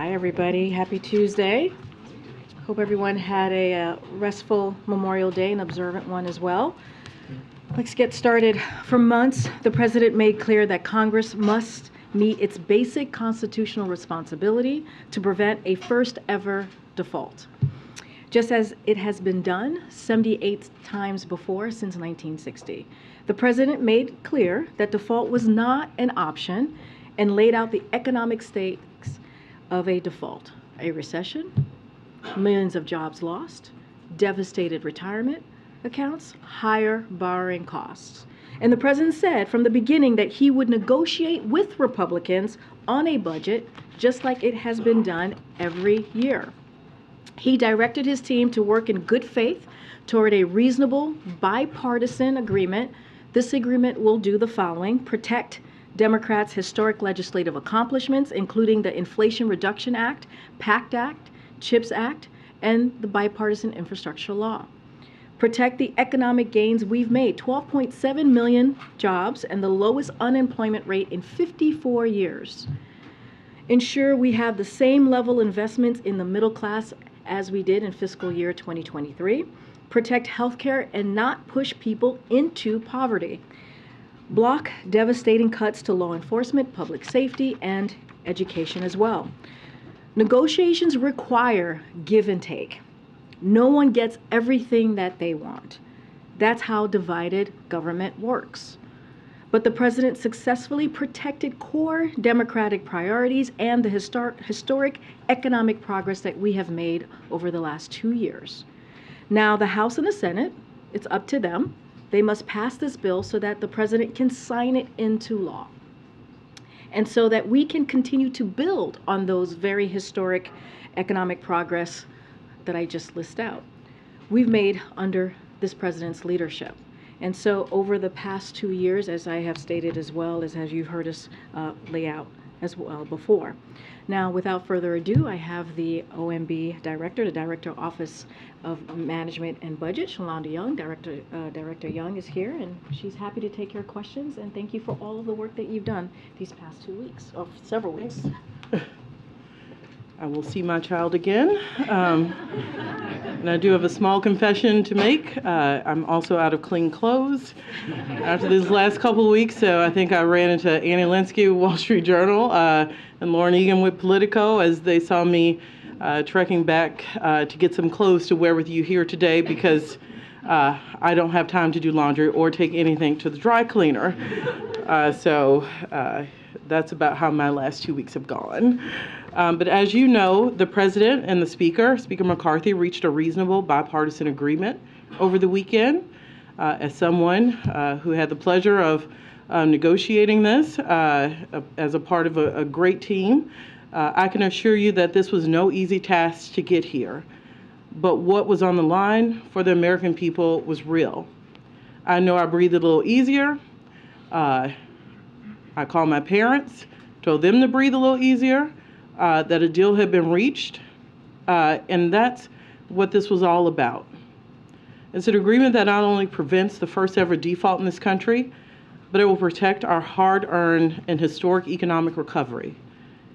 Hi, everybody. Happy Tuesday. Hope everyone had a restful Memorial Day, an observant one as well. Let's get started. For months, the president made clear that Congress must meet its basic constitutional responsibility to prevent a first ever default, just as it has been done 78 times before since 1960. The president made clear that default was not an option and laid out the economic stakes of a default: a recession, millions of jobs lost, devastated retirement accounts, higher borrowing costs. And the president said from the beginning that he would negotiate with Republicans on a budget just like it has been done every year. He directed his team to work in good faith toward a reasonable bipartisan agreement. This agreement will do the following: protect Democrats' historic legislative accomplishments, including the Inflation Reduction Act, PACT Act, CHIPS Act, and the Bipartisan Infrastructure Law. Protect the economic gains we've made: 12.7 million jobs and the lowest unemployment rate in 54 years. Ensure we have the same level investments in the middle class as we did in fiscal year 2023. Protect healthcare and not push people into poverty. Block devastating cuts to law enforcement, public safety, and education as well. Negotiations require give and take. No one gets everything that they want. That's how divided government works. But the president successfully protected core Democratic priorities and the historic economic progress that we have made over the last 2 years. Now, the House and the Senate, it's up to them. They must pass this bill so that the president can sign it into law, and so that we can continue to build on those very historic economic progress that I just list out we've made under this president's leadership. And so over the past 2 years, as I have stated as well as you've heard us lay out as well before. Now, without further ado, I have the OMB Director, the Director of Office of Management and Budget, Shalonda Young. Director Young is here, and she's happy to take your questions. And thank you for all of the work that you've done these past 2 weeks, or several weeks. I will see my child again. And I do have a small confession to make. I'm also out of clean clothes after these last couple of weeks. So I think I ran into Annie Linsky with Wall Street Journal and Lauren Egan with Politico as they saw me trekking back to get some clothes to wear with you here today, because I don't have time to do laundry or take anything to the dry cleaner. So that's about how my last 2 weeks have gone. But as you know, the president and the Speaker McCarthy, reached a reasonable bipartisan agreement over the weekend. As someone who had the pleasure of negotiating this as a part of a great team, I can assure you that this was no easy task to get here. But what was on the line for the American people was real. I know I breathed a little easier. I called my parents, told them to breathe a little easier. That a deal had been reached, and that's what this was all about. It's an agreement that not only prevents the first ever default in this country, but it will protect our hard-earned and historic economic recovery.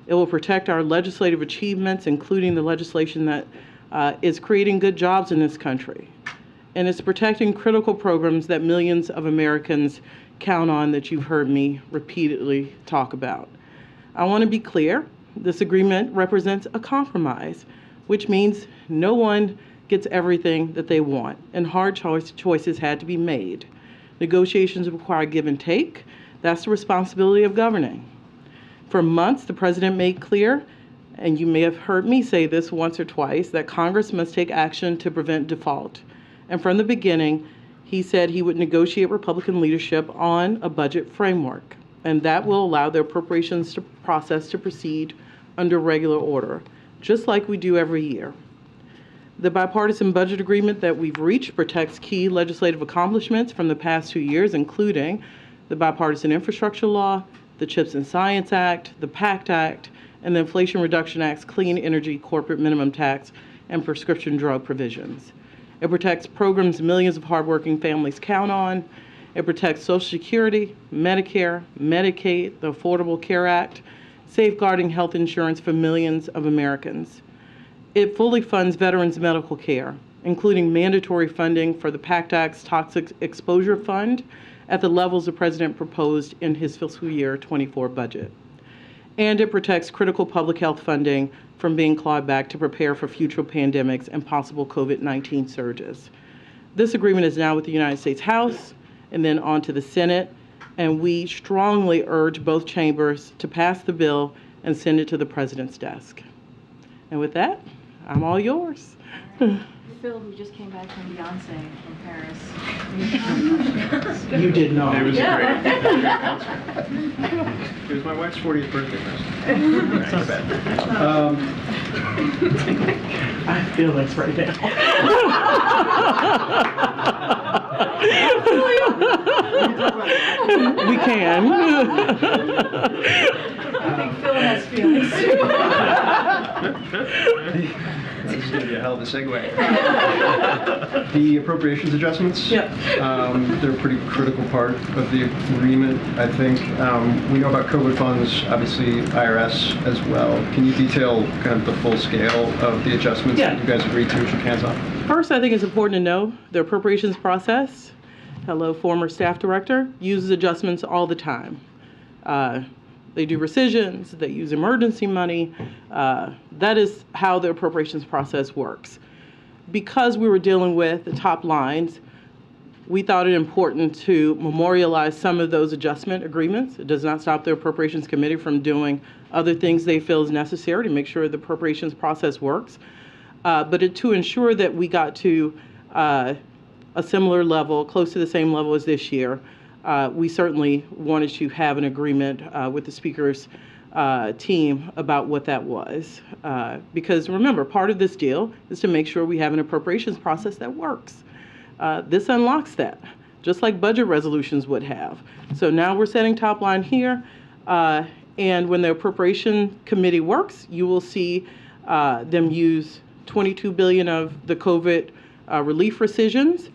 It will protect our legislative achievements, including the legislation that is creating good jobs in this country. And it's protecting critical programs that millions of Americans count on, that you've heard me repeatedly talk about. I want to be clear. This agreement represents a compromise, which means no one gets everything that they want, and hard choices had to be made. Negotiations require give and take. That's the responsibility of governing. For months, the president made clear, and you may have heard me say this once or twice, that Congress must take action to prevent default. And from the beginning, he said he would negotiate Republican leadership on a budget framework, and that will allow the appropriations process to proceed under regular order, just like we do every year. The bipartisan budget agreement that we've reached protects key legislative accomplishments from the past 2 years, including the Bipartisan Infrastructure Law, the CHIPS and Science Act, the PACT Act, and the Inflation Reduction Act's Clean Energy Corporate Minimum Tax and prescription drug provisions. It protects programs millions of hardworking families count on. It protects Social Security, Medicare, Medicaid, the Affordable Care Act. safeguarding health insurance for millions of Americans. It fully funds veterans' medical care, including mandatory funding for the PACT Act's Toxic Exposure Fund at the levels the President proposed in his fiscal year 24 budget. And it protects critical public health funding from being clawed back to prepare for future pandemics and possible COVID-19 surges. This agreement is now with the United States House and then on to the Senate, and we strongly urge both chambers to pass the bill and send it to the President's desk. And with that, I'm all yours. Phil, who just came back from Beyonce from Paris. You did not. It was great. It was my wife's 40th birthday present. It's not bad. I feel this right now. We can. I think Phil has feelings too. This is going to be a hell of a segue. The appropriations adjustments, Yep. They're a pretty critical part of the agreement, I think. We know about COVID funds, obviously IRS as well. Can you detail kind of the full scale of the adjustments that you guys agreed to and shook hands on? First, I think it's important to know the appropriations process, hello, former staff director, uses adjustments all the time. They do rescissions, they use emergency money. That is how the appropriations process works. Because we were dealing with the top lines, we thought it important to memorialize some of those adjustment agreements. It does not stop the Appropriations Committee from doing other things they feel is necessary to make sure the appropriations process works. But to ensure that we got to a similar level, close to the same level as this year, we certainly wanted to have an agreement with the Speaker's team about what that was. Because remember, part of this deal is to make sure we have an appropriations process that works. This unlocks that, just like budget resolutions would have. So now we're setting top line here, and when the Appropriation Committee works, you will see them use $22 billion of the COVID relief rescissions,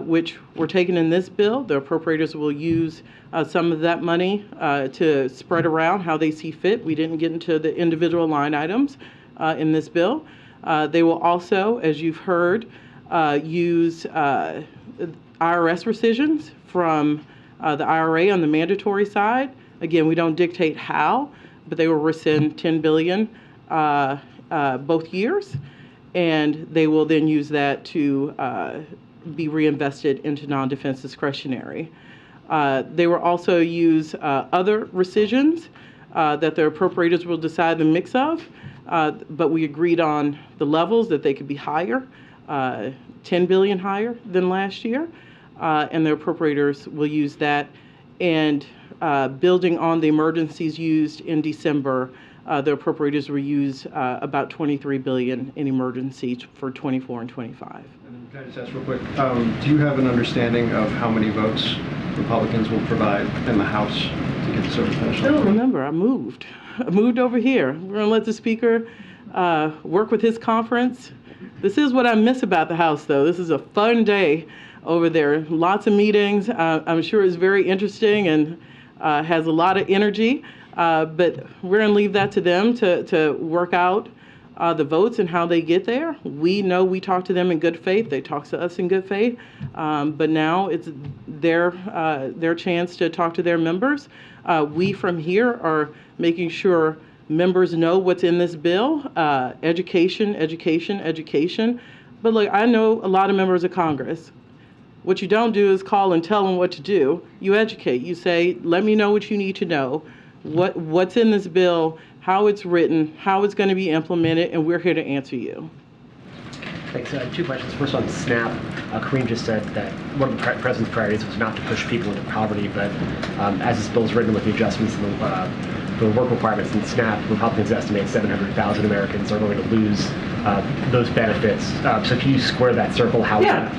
which were taken in this bill. The appropriators will use some of that money to spread around how they see fit. We didn't get into the individual line items in this bill. They will also, as you've heard, use IRS rescissions from the IRA on the mandatory side. Again, we don't dictate how, but they will rescind $10 billion both years, and they will then use that to be reinvested into non-defense discretionary. They will also use other rescissions that the appropriators will decide the mix of, but we agreed on the levels that they could be higher, $10 billion higher than last year, and the appropriators will use that. And building on the emergencies used in December, the appropriators will use about $23 billion in emergencies for 24 and 25. Can I just ask real quick, do you have an understanding of how many votes Republicans will provide in the House to get this over the finish line? Remember, I moved over here. We're going to let the Speaker work with his conference. This is what I miss about the House, though. This is a fun day over there. Lots of meetings. I'm sure it's very interesting and has a lot of energy. But we're going to leave that to them to work out the votes and how they get there. We know we talk to them in good faith. They talk to us in good faith. But now it's their chance to talk to their members. We from here are making sure members know what's in this bill. Education, education, education. But look, I know a lot of members of Congress. What you don't do is call and tell them what to do. You educate. You say, let me know what you need to know. What's in this bill, how it's written, how it's going to be implemented, and we're here to answer you. Thanks. Two questions. First on SNAP. Karine just said that one of the President's priorities was not to push people into poverty, but as this bill is written with the adjustments and the work requirements in SNAP, Republicans estimate 700,000 Americans are going to lose those benefits. So can you square that circle? How? Yeah.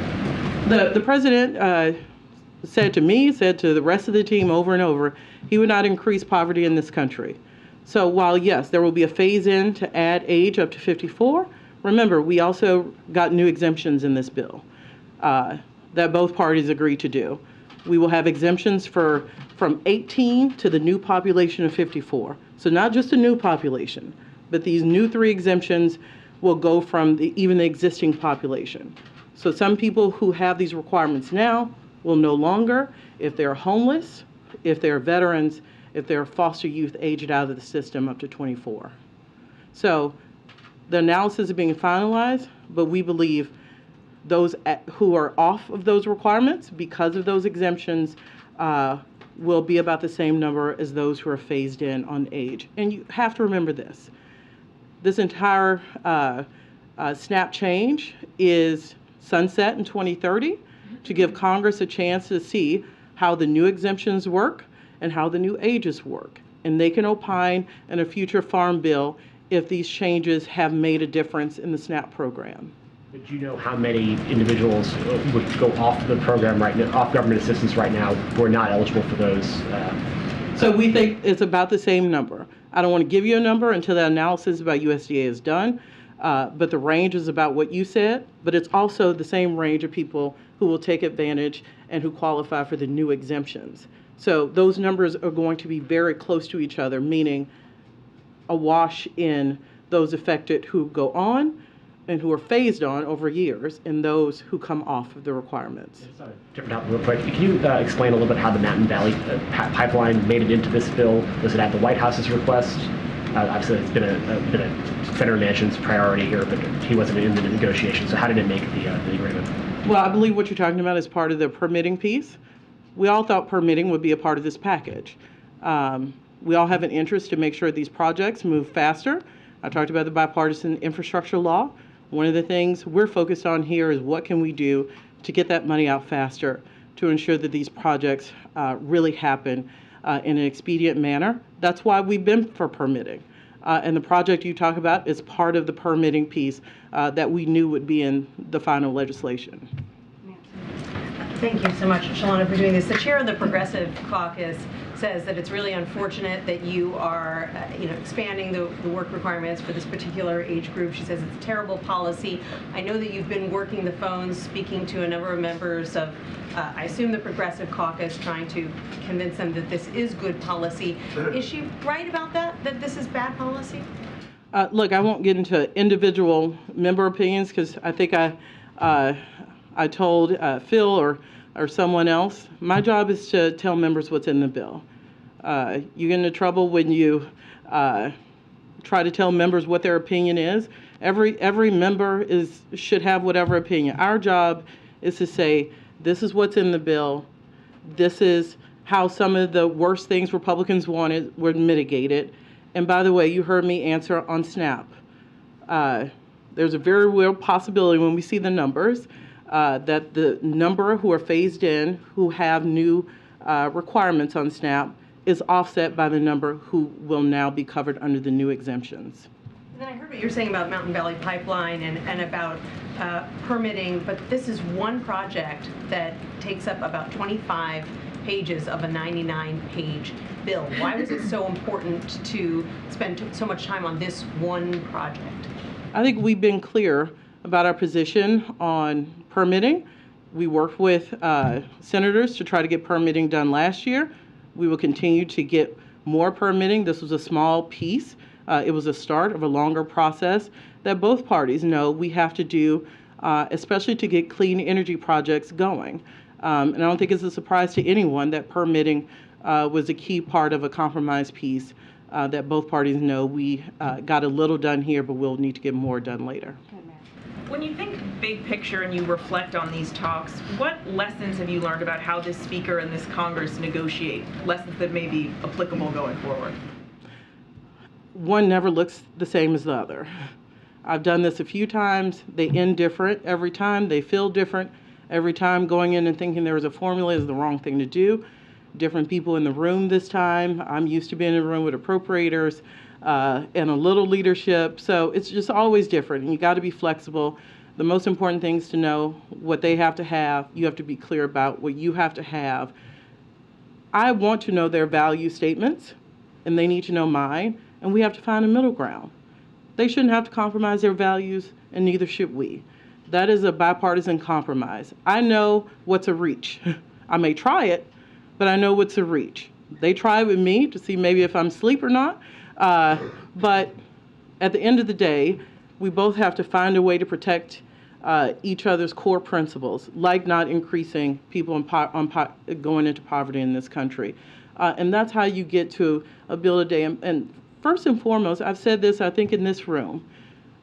The President said to me, said to the rest of the team over and over, he would not increase poverty in this country. So while, yes, there will be a phase-in to add age up to 54, remember, we also got new exemptions in this bill that both parties agreed to do. We will have exemptions from 18 to the new population of 54. So not just a new population, but these new 3 exemptions will go from even the existing population. So some people who have these requirements now will no longer, if they're homeless, if they're veterans, if they're foster youth aged out of the system up to 24. So the analysis is being finalized, but we believe those who are off of those requirements because of those exemptions will be about the same number as those who are phased in on age. And you have to remember this. This entire SNAP change is sunset in 2030 to give Congress a chance to see how the new exemptions work and how the new ages work. And they can opine in a future farm bill if these changes have made a difference in the SNAP program. But do you know how many individuals would go off the program right now, off government assistance right now, who are not eligible for those? So we think it's about the same number. I don't want to give you a number until the analysis by USDA is done, but the range is about what you said, but it's also the same range of people who will take advantage and who qualify for the new exemptions. So those numbers are going to be very close to each other, meaning a wash in those affected who go on and who are phased on over years, and those who come off of the requirements. Different topic real quick. Can you explain a little bit how the Mountain Valley pipeline made it into this bill? Was it at the White House's request? Obviously, it's been a Senator Manchin's priority here, but he wasn't in the negotiation. So how did it make the agreement? Well, I believe what you're talking about is part of the permitting piece. We all thought permitting would be a part of this package. We all have an interest to make sure these projects move faster. I talked about the bipartisan infrastructure law. One of the things we're focused on here is what can we do to get that money out faster to ensure that these projects really happen in an expedient manner. That's why we've been for permitting. And the project you talk about is part of the permitting piece that we knew would be in the final legislation. Thank you so much, Shalana, for doing this. The chair of the Progressive Caucus says that it's really unfortunate that you are expanding the work requirements for this particular age group. She says it's a terrible policy. I know that you've been working the phones, speaking to a number of members of, I assume, the Progressive Caucus, trying to convince them that this is good policy. Is she right about that this is bad policy? Look, I won't get into individual member opinions because I think I told Phil or someone else, my job is to tell members what's in the bill. You get into trouble when you try to tell members what their opinion is. Every member should have whatever opinion. Our job is to say, this is what's in the bill. This is how some of the worst things Republicans wanted were mitigated. And by the way, you heard me answer on SNAP. There's a very real possibility when we see the numbers that the number who are phased in, who have new requirements on SNAP, is offset by the number who will now be covered under the new exemptions. And then I heard what you're saying about Mountain Valley Pipeline and about permitting, but this is one project that takes up about 25 pages of a 99-page bill. Why was it so important to spend so much time on this one project? I think we've been clear about our position on permitting. We worked with senators to try to get permitting done last year. We will continue to get more permitting. This was a small piece. It was a start of a longer process that both parties know we have to do, especially to get clean energy projects going. And I don't think it's a surprise to anyone that permitting was a key part of a compromise piece that both parties know we got a little done here, but we'll need to get more done later. When you think big picture and you reflect on these talks, what lessons have you learned about how this speaker and this Congress negotiate? Lessons that may be applicable going forward? One never looks the same as the other. I've done this a few times. They end different every time. They feel different every time. Going in and thinking there was a formula is the wrong thing to do. Different people in the room this time. I'm used to being in a room with appropriators and a little leadership. So it's just always different, and you got to be flexible. The most important thing is to know what they have to have. You have to be clear about what you have to have. I want to know their value statements, and they need to know mine, and we have to find a middle ground. They shouldn't have to compromise their values, and neither should we. That is a bipartisan compromise. I know what's a reach. I may try it, but I know what's a reach. They try with me to see maybe if I'm asleep or not. But at the end of the day, we both have to find a way to protect each other's core principles, like not increasing people going into poverty in this country. And that's how you get to a bill a day. And first and foremost, I've said this, I think, in this room,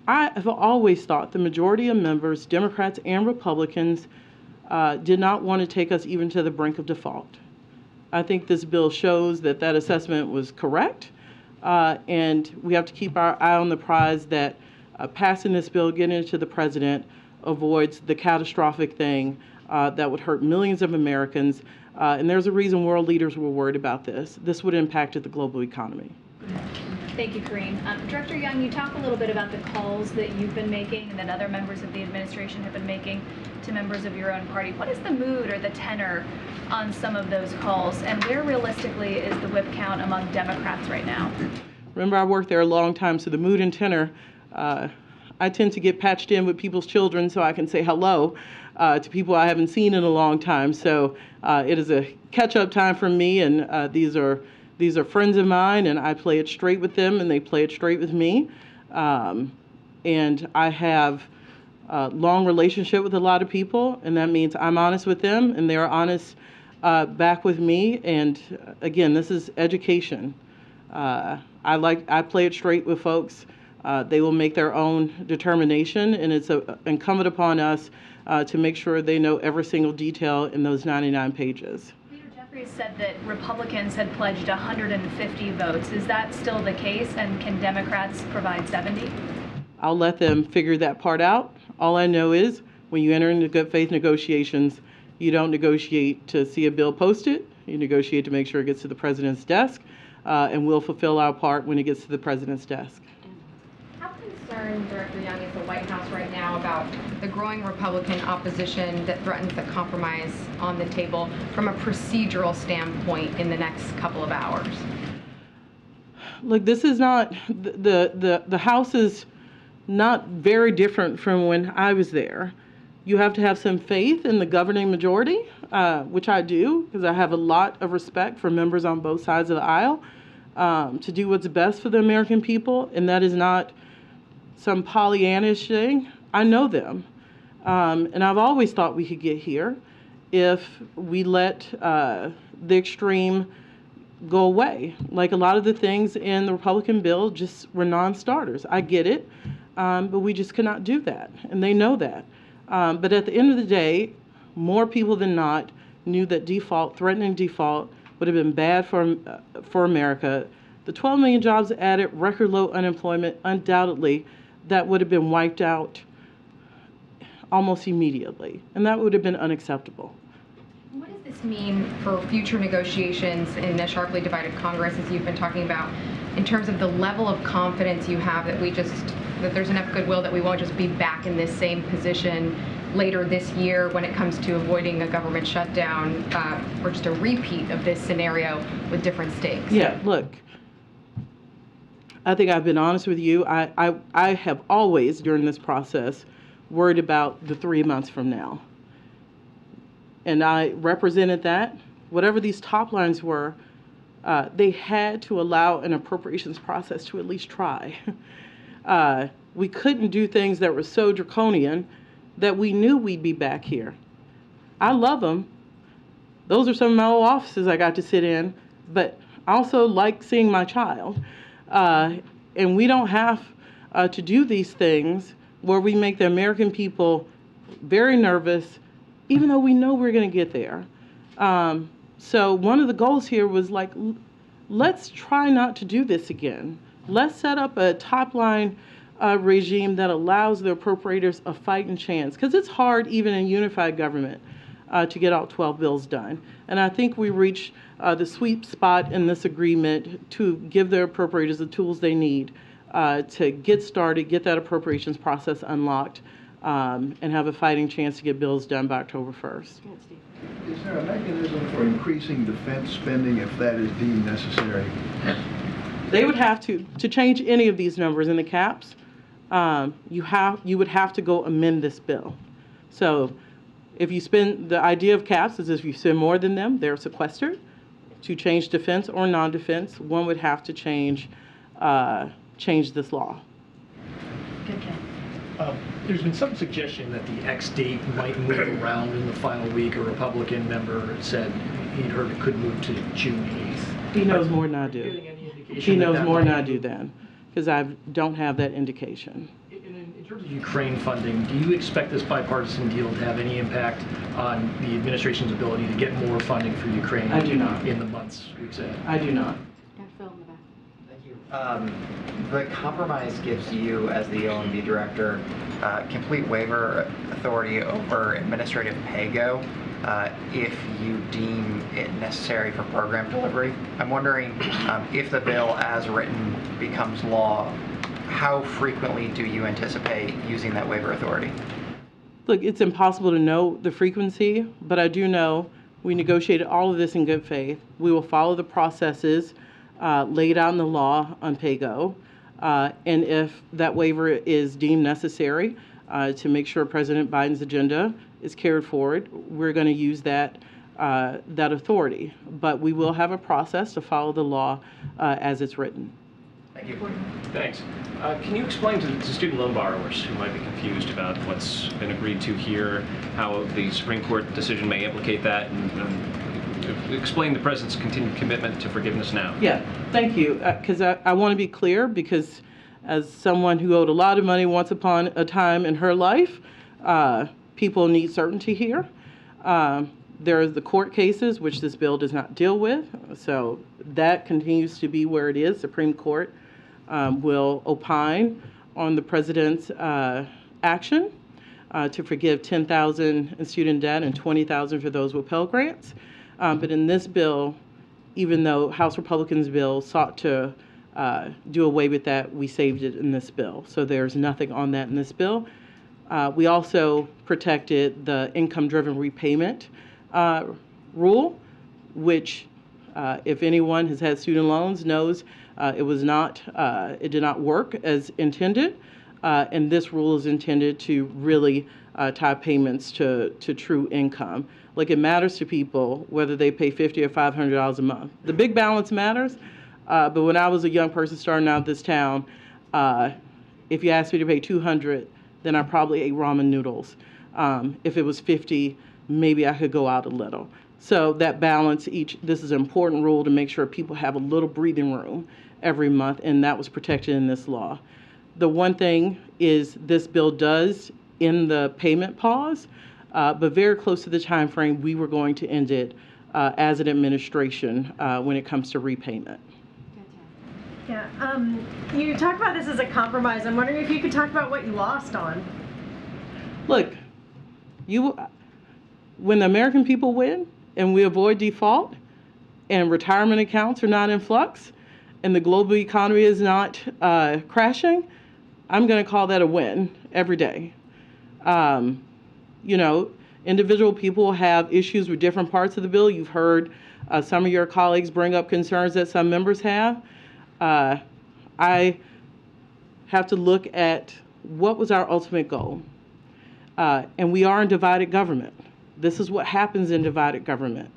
I have always thought the majority of members, Democrats and Republicans, did not want to take us even to the brink of default. I think this bill shows that that assessment was correct, and we have to keep our eye on the prize that passing this bill, getting it to the president, avoids the catastrophic thing that would hurt millions of Americans. And there's a reason world leaders were worried about this. This would impact the global economy. Thank you, Karine. Director Young, you talk a little bit about the calls that you've been making and that other members of the administration have been making to members of your own party. What is the mood or the tenor on some of those calls, and where realistically is the whip count among Democrats right now? Remember, I worked there a long time, so the mood and tenor, I tend to get patched in with people's children so I can say hello to people I haven't seen in a long time. So it is a catch-up time for me, and these are friends of mine, and I play it straight with them, and they play it straight with me. And I have a long relationship with a lot of people, and that means I'm honest with them, and they're honest back with me. And again, this is education. I play it straight with folks. They will make their own determination, and it's incumbent upon us to make sure they know every single detail in those 99 pages. Leader Jeffries said that Republicans had pledged 150 votes. Is that still the case, and can Democrats provide 70? I'll let them figure that part out. All I know is when you enter into good faith negotiations, you don't negotiate to see a bill posted. You negotiate to make sure it gets to the president's desk, and we'll fulfill our part when it gets to the president's desk. How concerned, Director Young, is the White House right now about the growing Republican opposition that threatens the compromise on the table from a procedural standpoint in the next couple of hours? Look, this is not, the House is not very different from when I was there. You have to have some faith in the governing majority, which I do, because I have a lot of respect for members on both sides of the aisle, to do what's best for the American people, and that is not some Pollyannish thing. I know them, and I've always thought we could get here if we let the extreme go away. Like a lot of the things in the Republican bill just were non-starters. I get it, but we just cannot do that, and they know that. But at the end of the day, more people than not knew that threatening default, would have been bad for America. The 12 million jobs added, record low unemployment, undoubtedly, that would have been wiped out almost immediately, and that would have been unacceptable. What does this mean for future negotiations in a sharply divided Congress, as you've been talking about, in terms of the level of confidence you have that that there's enough goodwill that we won't just be back in this same position later this year when it comes to avoiding a government shutdown or just a repeat of this scenario with different stakes? Yeah, look, I think I've been honest with you. I have always, during this process, worried about the 3 months from now. And I represented that. Whatever these top lines were, they had to allow an appropriations process to at least try. We couldn't do things that were so draconian that we knew we'd be back here. I love them. Those are some of my old offices I got to sit in, but I also like seeing my child. And we don't have to do these things where we make the American people very nervous, even though we know we're going to get there. So one of the goals here was like, let's try not to do this again. Let's set up a top-line regime that allows the appropriators a fighting chance, because it's hard, even in unified government, to get all 12 bills done. And I think we reached the sweet spot in this agreement to give the appropriators the tools they need to get started, get that appropriations process unlocked, and have a fighting chance to get bills done by October 1st. Is there a mechanism for increasing defense spending if that is deemed necessary? They would have to change any of these numbers in the caps, you would have to go amend this bill. So if you spend, the idea of caps is if you spend more than them, they're sequestered. To change defense or non-defense, one would have to change this law. There's been some suggestion that the X date might move around in the final week. A Republican member said he'd heard it could move to June 8th. He knows more than I do. He knows more than I do then, because I don't have that indication. In terms of Ukraine funding, do you expect this bipartisan deal to have any impact on the administration's ability to get more funding for Ukraine? I do not. In the months, weeks ahead? I do not. Thank you. The compromise gives you, as the OMB director, complete waiver authority over administrative pay-go if you deem it necessary for program delivery. I'm wondering if the bill as written becomes law, how frequently do you anticipate using that waiver authority? Look, it's impossible to know the frequency, but I do know we negotiated all of this in good faith. We will follow the processes laid out in the law on pay-go, and if that waiver is deemed necessary to make sure President Biden's agenda is carried forward, we're going to use that authority. But we will have a process to follow the law as it's written. Thank you. Thanks. Can you explain to student loan borrowers who might be confused about what's been agreed to here, how the Supreme Court decision may implicate that, and explain the President's continued commitment to forgiveness now? Yeah, thank you. Because I want to be clear, because as someone who owed a lot of money once upon a time in her life, people need certainty here. There are the court cases, which this bill does not deal with, so that continues to be where it is. Supreme Court will opine on the President's action to forgive $10,000 in student debt and $20,000 for those with Pell Grants. But in this bill, even though House Republicans' bill sought to do away with that, we saved it in this bill. So there's nothing on that in this bill. We also protected the income-driven repayment rule, which if anyone has had student loans knows it did not work as intended, and this rule is intended to really tie payments to true income. Like, it matters to people whether they pay $50 or $500 a month. The big balance matters, but when I was a young person starting out this town, if you asked me to pay $200, then I probably ate ramen noodles. If it was $50, maybe I could go out a little. So that balance, this is an important rule to make sure people have a little breathing room every month, and that was protected in this law. The one thing is this bill does end the payment pause, but very close to the time frame we were going to end it as an administration when it comes to repayment. Yeah, you talk about this as a compromise. I'm wondering if you could talk about what you lost on. Look, when the American people win and we avoid default and retirement accounts are not in flux and the global economy is not crashing, I'm going to call that a win every day. You know, individual people have issues with different parts of the bill. You've heard some of your colleagues bring up concerns that some members have. I have to look at what was our ultimate goal. And we are in divided government. This is what happens in divided government.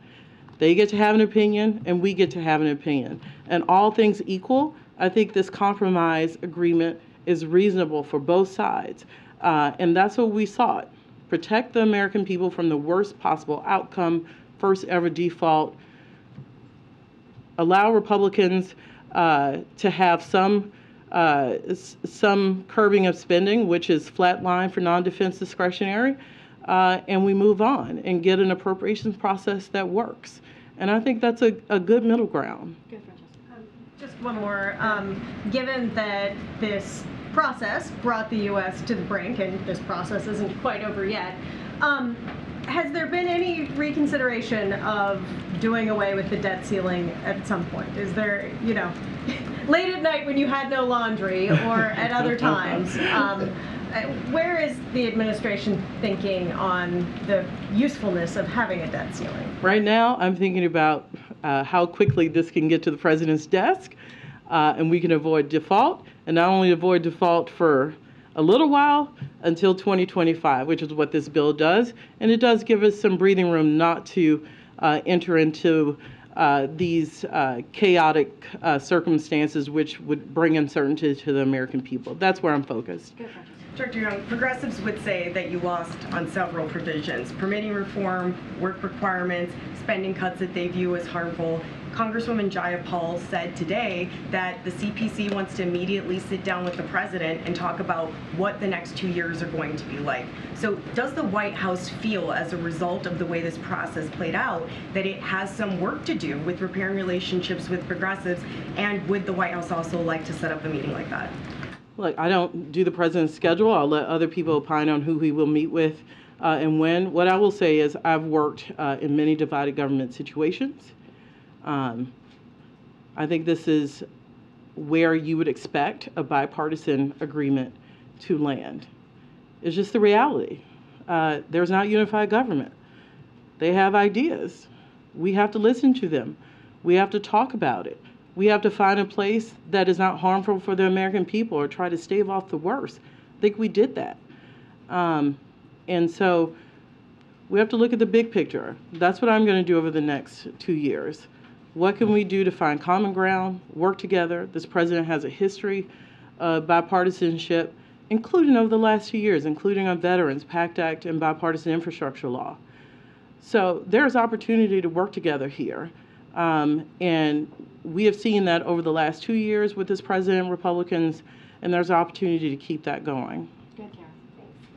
They get to have an opinion, and we get to have an opinion. And all things equal, I think this compromise agreement is reasonable for both sides. And that's what we sought. Protect the American people from the worst possible outcome, first ever default. Allow Republicans to have some curbing of spending, which is flatline for non-defense discretionary, and we move on and get an appropriations process that works. And I think that's a good middle ground. Good, just one more. Given that this process brought the U.S. to the brink, and this process isn't quite over yet, has there been any reconsideration of doing away with the debt ceiling at some point? Is there, you know, late at night when you had no laundry or at other times, where is the administration thinking on the usefulness of having a debt ceiling? Right now, I'm thinking about how quickly this can get to the president's desk, and we can avoid default, and not only avoid default for a little while until 2025, which is what this bill does. And it does give us some breathing room not to enter into these chaotic circumstances which would bring uncertainty to the American people. That's where I'm focused. Director Young, progressives would say that you lost on several provisions: permitting reform, work requirements, spending cuts that they view as harmful. Congresswoman Jayapal said today that the CPC wants to immediately sit down with the president and talk about what the next 2 years are going to be like. So does the White House feel, as a result of the way this process played out, that it has some work to do with repairing relationships with progressives? And would the White House also like to set up a meeting like that? Look, I don't do the president's schedule. I'll let other people opine on who he will meet with and when. What I will say is I've worked in many divided government situations. I think this is where you would expect a bipartisan agreement to land. It's just the reality. There's not unified government. They have ideas. We have to listen to them. We have to talk about it. We have to find a place that is not harmful for the American people or try to stave off the worst. I think we did that. And so we have to look at the big picture. That's what I'm going to do over the next 2 years. What can we do to find common ground, work together? This president has a history of bipartisanship, including over the last 2 years, including on veterans, PACT Act, and bipartisan infrastructure law. So there's opportunity to work together here. And we have seen that over the last 2 years with this president, Republicans, and there's opportunity to keep that going.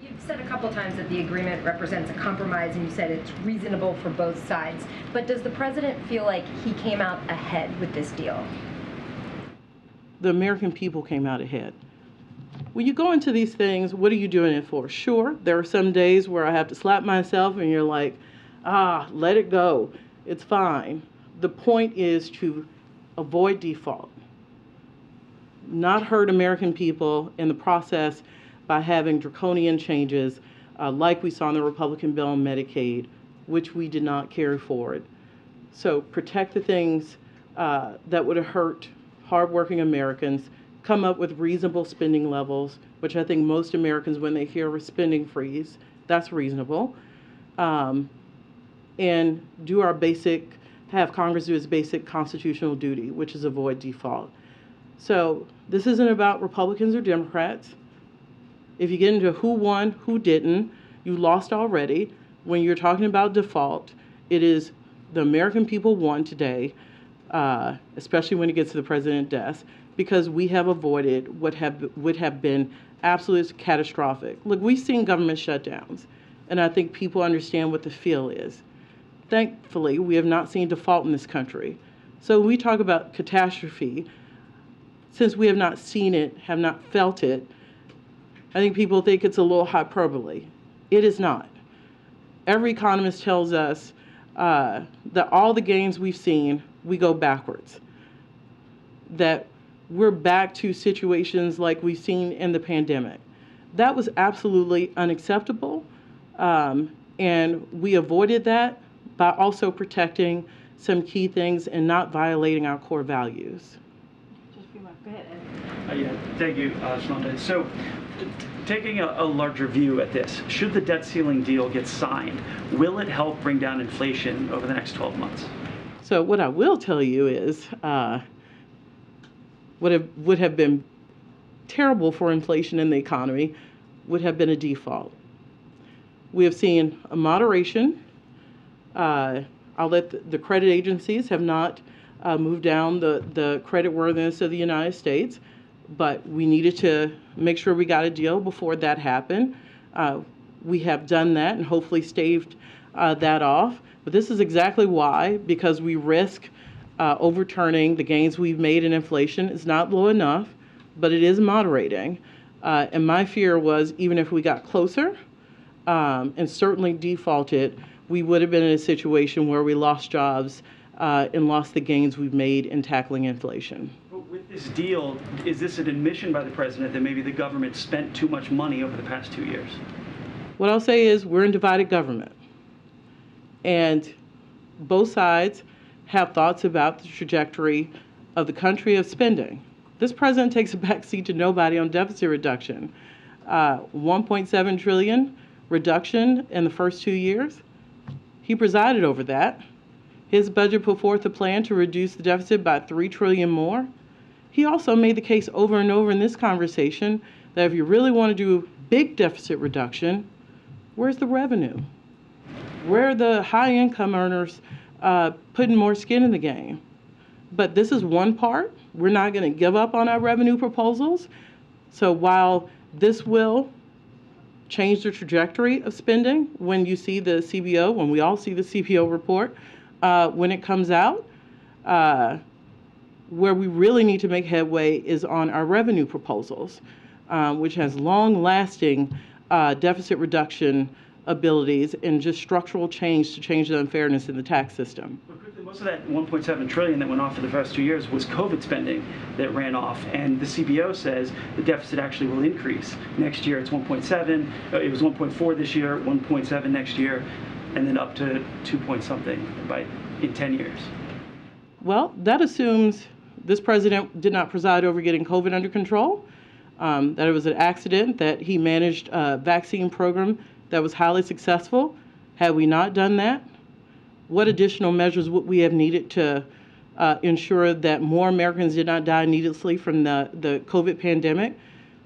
You've said a couple times that the agreement represents a compromise, and you said it's reasonable for both sides. But does the president feel like he came out ahead with this deal? The American people came out ahead. When you go into these things, what are you doing it for? Sure, there are some days where I have to slap myself and you're like, let it go. It's fine. The point is to avoid default, not hurt American people in the process by having draconian changes like we saw in the Republican bill on Medicaid, which we did not carry forward. So protect the things that would have hurt hardworking Americans, come up with reasonable spending levels, which I think most Americans, when they hear a spending freeze, that's reasonable, and do our basic, have Congress do its basic constitutional duty, which is avoid default. So this isn't about Republicans or Democrats. If you get into who won, who didn't, you lost already. When you're talking about default, it is the American people won today, especially when it gets to the president's death, because we have avoided what would have been absolutely catastrophic. Look, we've seen government shutdowns, and I think people understand what the feel is. Thankfully, we have not seen default in this country. So when we talk about catastrophe, since we have not seen it, have not felt it, I think people think it's a little hyperbole. It is not. Every economist tells us that all the gains we've seen, we go backwards. That we're back to situations like we've seen in the pandemic. That was absolutely unacceptable, and we avoided that by also protecting some key things and not violating our core values. Go ahead, Ed. Yeah, thank you, Shalonda. So, taking a larger view at this, should the debt ceiling deal get signed, will it help bring down inflation over the next 12 months? So what I will tell you is what would have been terrible for inflation in the economy would have been a default. We have seen a moderation. I'll let the credit agencies have not moved down the creditworthiness of the United States, but we needed to make sure we got a deal before that happened. We have done that and hopefully staved that off. But this is exactly why, because we risk overturning the gains we've made in inflation. It's not low enough, but it is moderating. And my fear was even if we got closer and certainly defaulted, we would have been in a situation where we lost jobs and lost the gains we've made in tackling inflation. But with this deal, is this an admission by the president that maybe the government spent too much money over the past 2 years? What I'll say is we're in divided government. And both sides have thoughts about the trajectory of the country of spending. This president takes a backseat to nobody on deficit reduction. 1.7 trillion reduction in the first 2 years. He presided over that. His budget put forth a plan to reduce the deficit by $3 trillion more. He also made the case over and over in this conversation that if you really want to do big deficit reduction, where's the revenue? Where are the high income earners putting more skin in the game? But this is one part. We're not going to give up on our revenue proposals. So while this will change the trajectory of spending, when you see the CBO, when we all see the CBO report, when it comes out, where we really need to make headway is on our revenue proposals, which has long-lasting deficit reduction abilities and just structural change to change the unfairness in the tax system. But quickly, most of that 1.7 trillion that went off for the first 2 years was COVID spending that ran off, and the CBO says the deficit actually will increase. Next year it's 1.7, it was 1.4 this year, 1.7 next year, and then up to 2 point something in 10 years. Well, that assumes this president did not preside over getting COVID under control, that it was an accident, that he managed a vaccine program that was highly successful. Had we not done that, what additional measures would we have needed to ensure that more Americans did not die needlessly from the COVID pandemic?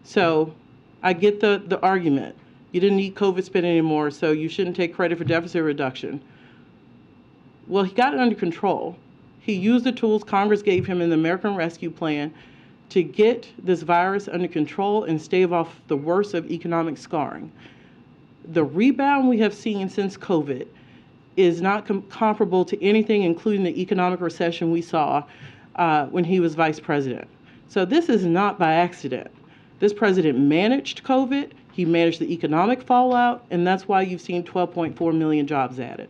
So I get the argument. You didn't need COVID spend anymore, so you shouldn't take credit for deficit reduction. Well, he got it under control. He used the tools Congress gave him in the American Rescue Plan to get this virus under control and stave off the worst of economic scarring. The rebound we have seen since COVID is not comparable to anything, including the economic recession we saw when he was vice president. So this is not by accident. This president managed COVID, he managed the economic fallout, and that's why you've seen 12.4 million jobs added.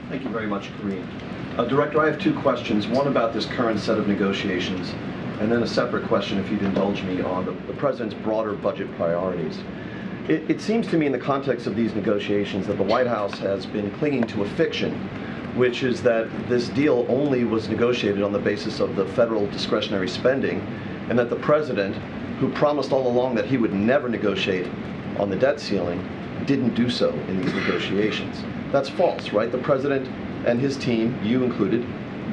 Thank you very much, Karine. Director, I have two questions, one about this current set of negotiations, and then a separate question, if you'd indulge me, on the president's broader budget priorities. It seems to me in the context of these negotiations that the White House has been clinging to a fiction, which is that this deal only was negotiated on the basis of the federal discretionary spending, and that the president, who promised all along that he would never negotiate on the debt ceiling, didn't do so in these negotiations. That's false, right? The president and his team, you included,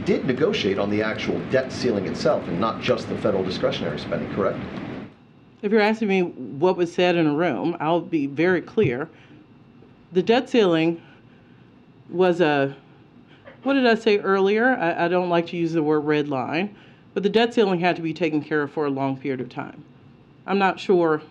did negotiate on the actual debt ceiling itself and not just the federal discretionary spending, correct? If you're asking me what was said in a room, I'll be very clear. The debt ceiling was what did I say earlier? I don't like to use the word red line, but the debt ceiling had to be taken care of for a long period of time. I'm not sure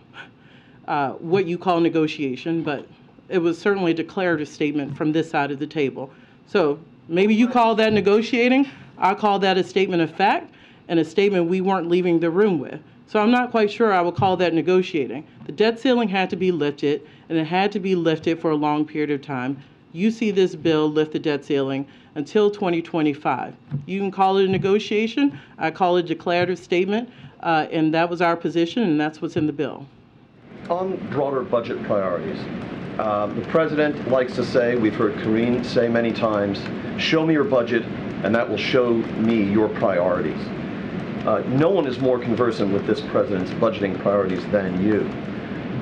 what you call negotiation, but it was certainly a declarative statement from this side of the table. So maybe you call that negotiating. I call that a statement of fact and a statement we weren't leaving the room with. So I'm not quite sure I would call that negotiating. The debt ceiling had to be lifted, and it had to be lifted for a long period of time. You see this bill lift the debt ceiling until 2025. You can call it a negotiation. I call it a declarative statement, and that was our position, and that's what's in the bill. On broader budget priorities, the president likes to say, we've heard Karine say many times, show me your budget, and that will show me your priorities. No one is more conversant with this president's budgeting priorities than you.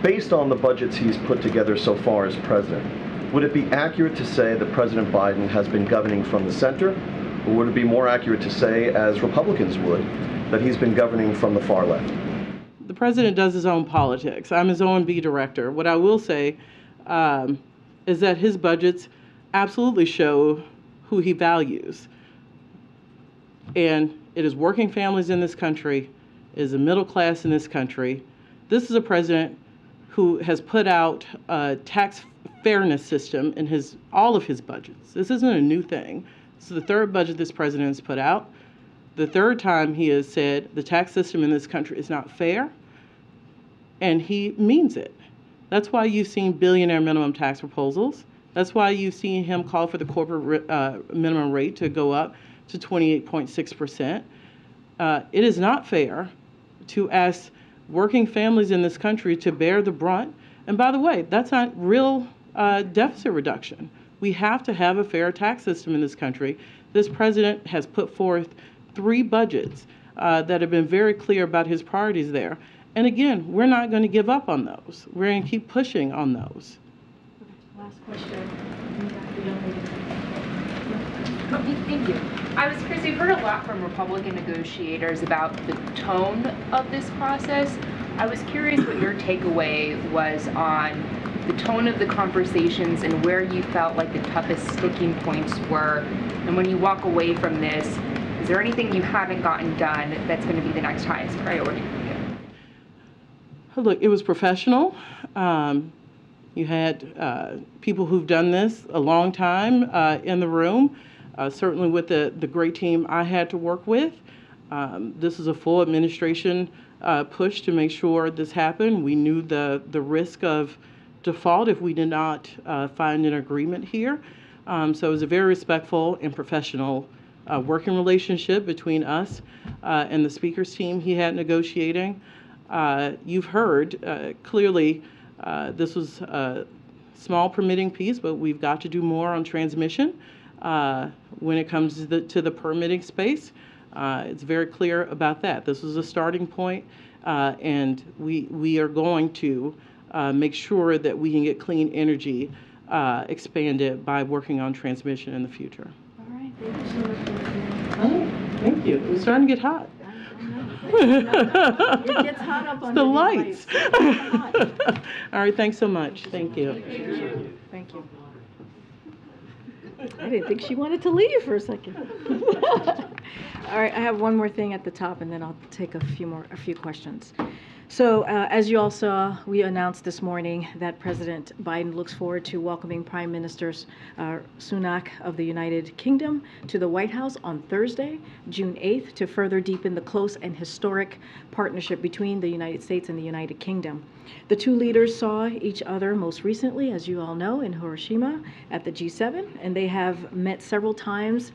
Based on the budgets he's put together so far as president, would it be accurate to say that President Biden has been governing from the center, or would it be more accurate to say, as Republicans would, that he's been governing from the far left? The president does his own politics. I'm his O&B director. What I will say is that his budgets absolutely show who he values. And it is working families in this country, it is the middle class in this country. This is a president who has put out a tax fairness system in all of his budgets. This isn't a new thing. This is the third budget this president has put out. The third time he has said the tax system in this country is not fair, and he means it. That's why you've seen billionaire minimum tax proposals. That's why you've seen him call for the corporate minimum rate to go up to 28.6%. It is not fair to ask working families in this country to bear the brunt. And by the way, that's not real deficit reduction. We have to have a fair tax system in this country. This president has put forth 3 budgets that have been very clear about his priorities there. And again, we're not going to give up on those. We're going to keep pushing on those. Last question. Thank you. I was curious, we've heard a lot from Republican negotiators about the tone of this process. I was curious what your takeaway was on the tone of the conversations and where you felt like the toughest sticking points were. And when you walk away from this, is there anything you haven't gotten done that's going to be the next highest priority for you? Look, it was professional. You had people who've done this a long time in the room, certainly with the great team I had to work with. This is a full administration push to make sure this happened. We knew the risk of default if we did not find an agreement here. So it was a very respectful and professional working relationship between us and the Speaker's team he had negotiating. You've heard clearly this was a small permitting piece, but we've got to do more on transmission when it comes to the permitting space. It's very clear about that. This was a starting point, and we are going to make sure that we can get clean energy expanded by working on transmission in the future. All right. Thank you so much for listening. Oh, thank you. It's starting to get hot. It gets hot up under the these lights. All right, thanks so much. Thank you. Thank you. I didn't think she wanted to leave for a second. All right, I have one more thing at the top, and then I'll take a few questions. So, as you all saw, we announced this morning that President Biden looks forward to welcoming Prime Minister Sunak of the United Kingdom to the White House on Thursday, June 8th, to further deepen the close and historic partnership between the United States and the United Kingdom. The two leaders saw each other most recently, as you all know, in Hiroshima at the G7, and they have met several times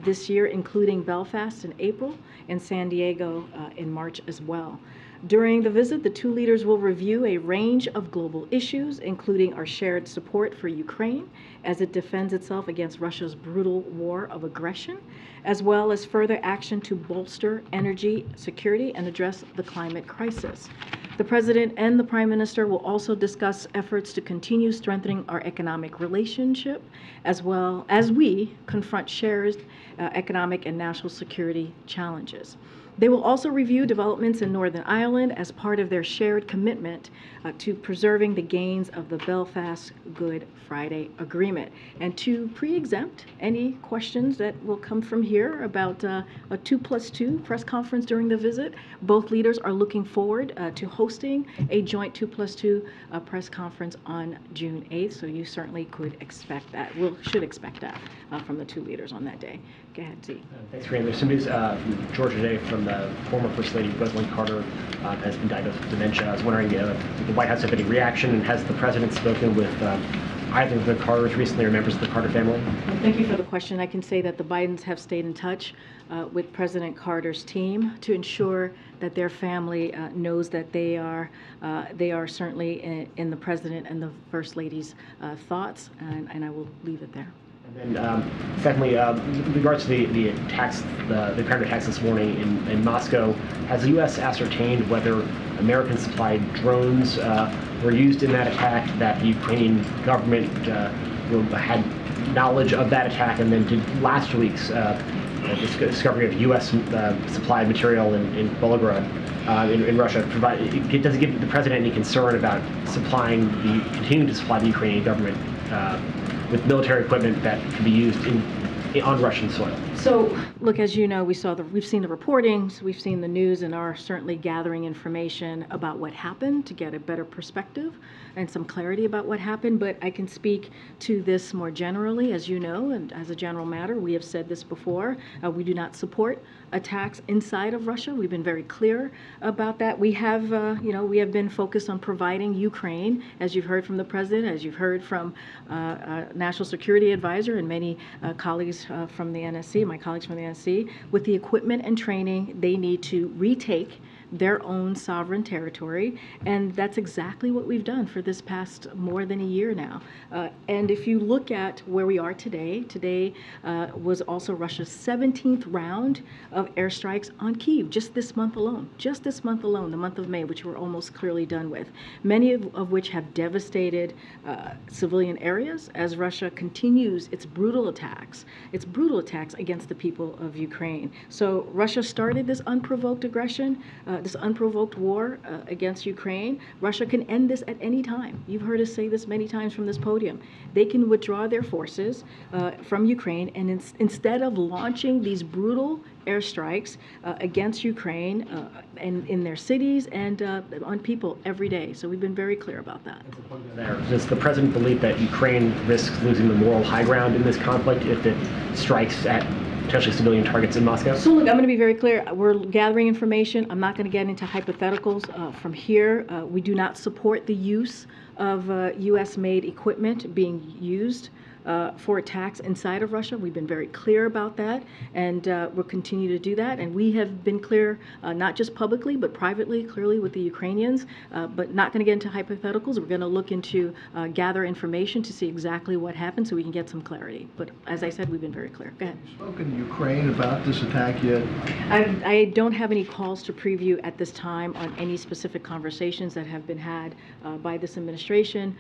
this year, including Belfast in April and San Diego in March as well. During the visit, the two leaders will review a range of global issues, including our shared support for Ukraine as it defends itself against Russia's brutal war of aggression, as well as further action to bolster energy security and address the climate crisis. The President and the Prime Minister will also discuss efforts to continue strengthening our economic relationship, as well as we confront shared economic and national security challenges. They will also review developments in Northern Ireland as part of their shared commitment to preserving the gains of the Belfast Good Friday Agreement. And to pre-exempt any questions that will come from here about a 2+2 press conference during the visit, both leaders are looking forward to hosting a joint 2+2 press conference on June 8th, so you certainly could expect that, should expect that from the two leaders on that day. Go ahead, Z. Thanks, Karine. There's some news from Georgia today from the former First Lady, Rosalynn Carter, has been diagnosed with dementia. I was wondering if the White House have any reaction, and has the President spoken with either of the Carters recently or members of the Carter family? Well, thank you for the question. I can say that the Bidens have stayed in touch with President Carter's team to ensure that their family knows that they are certainly in the President and the First Lady's thoughts, and I will leave it there. And then, secondly, with regards to the attacks, the apparent attacks this morning in Moscow, has the U.S. ascertained whether American-supplied drones were used in that attack, that the Ukrainian government had knowledge of that attack, and then did last week's discovery of U.S. supplied material in Volgograd in Russia does it give the President any concern about continuing to supply the Ukrainian government with military equipment that can be used on Russian soil? So, look, as you know, we've seen the reportings, we've seen the news, and are certainly gathering information about what happened to get a better perspective and some clarity about what happened. But I can speak to this more generally, as you know, and as a general matter, we have said this before. We do not support attacks inside of Russia. We've been very clear about that. We have been focused on providing Ukraine, as you've heard from the President, as you've heard from National Security Advisor and many colleagues from the NSC, my colleagues from the NSC, with the equipment and training they need to retake their own sovereign territory, and that's exactly what we've done for this past more than a year now. And if you look at where we are today was also Russia's 17th round of airstrikes on Kyiv just this month alone, the month of May, which we're almost clearly done with, many of which have devastated civilian areas as Russia continues its brutal attacks against the people of Ukraine. So Russia started this unprovoked aggression, this unprovoked war against Ukraine. Russia can end this at any time. You've heard us say this many times from this podium. They can withdraw their forces from Ukraine, and instead of launching these brutal airstrikes against Ukraine and in their cities and on people every day. So we've been very clear about that. Does the president believe that Ukraine risks losing the moral high ground in this conflict if it strikes at potentially civilian targets in Moscow? So look, I'm going to be very clear. We're gathering information. I'm not going to get into hypotheticals from here. We do not support the use of U.S.-made equipment being used for attacks inside of Russia. We've been very clear about that, and we'll continue to do that. And we have been clear, not just publicly, but privately, clearly with the Ukrainians, but not going to get into hypotheticals. We're going to look into, gather information to see exactly what happened so we can get some clarity. But as I said, we've been very clear. Go ahead. Have you spoken to Ukraine about this attack yet? I don't have any calls to preview at this time on any specific conversations that have been had by this administration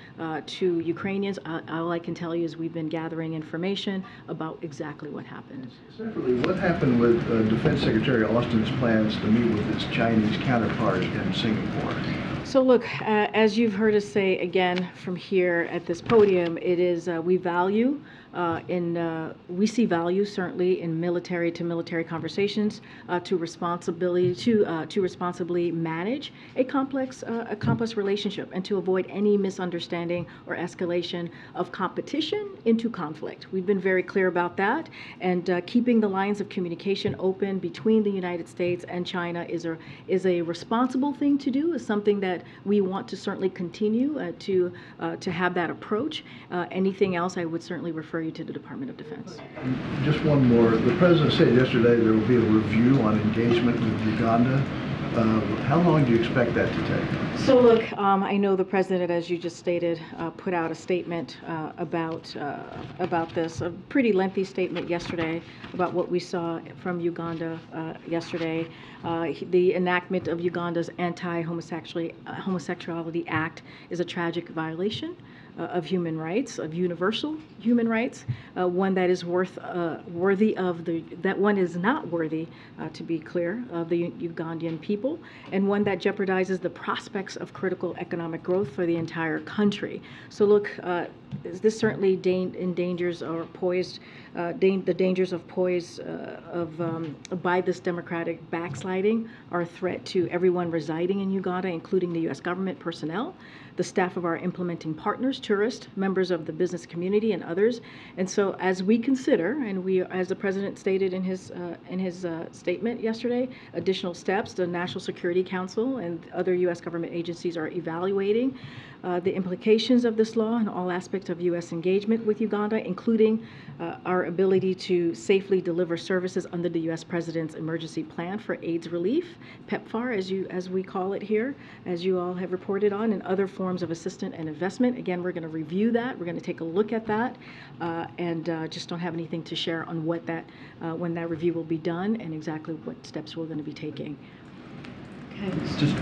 to Ukrainians. All I can tell you is we've been gathering information about exactly what happened. Separately, what happened with Defense Secretary Austin's plans to meet with his Chinese counterpart in Singapore? So look, as you've heard us say again from here at this podium, it is we value we see value certainly in military to military conversations to responsibly manage a complex relationship and to avoid any misunderstanding or escalation of competition into conflict. We've been very clear about that, and keeping the lines of communication open between the United States and China is a responsible thing to do, is something that we want to certainly continue to have that approach. Anything else, I would certainly refer you to the Department of Defense. Just one more. The president said yesterday there will be a review on engagement with Uganda. How long do you expect that to take? So look, I know the president, as you just stated, put out a statement about this, a pretty lengthy statement yesterday about what we saw from Uganda yesterday. The enactment of Uganda's Anti-Homosexuality Act is a tragic violation of human rights, of universal human rights, one that is that one is not worthy, to be clear, of the Ugandan people, and one that jeopardizes the prospects of critical economic growth for the entire country. So look, this certainly endangers or poised, the dangers of by this democratic backsliding are a threat to everyone residing in Uganda, including the U.S. government personnel, the staff of our implementing partners, tourists, members of the business community, and others. And so as we consider, and we, as the president stated in his statement yesterday, additional steps, the National Security Council and other U.S. government agencies are evaluating the implications of this law and all aspects of U.S. engagement with Uganda, including our ability to safely deliver services under the U.S. President's Emergency Plan for AIDS Relief, PEPFAR, as we call it here, as you all have reported on, and other forms of assistance and investment. Again, we're going to review that. We're going to take a look at that, and just don't have anything to share on what that, when that review will be done and exactly what steps we're going to be taking. Just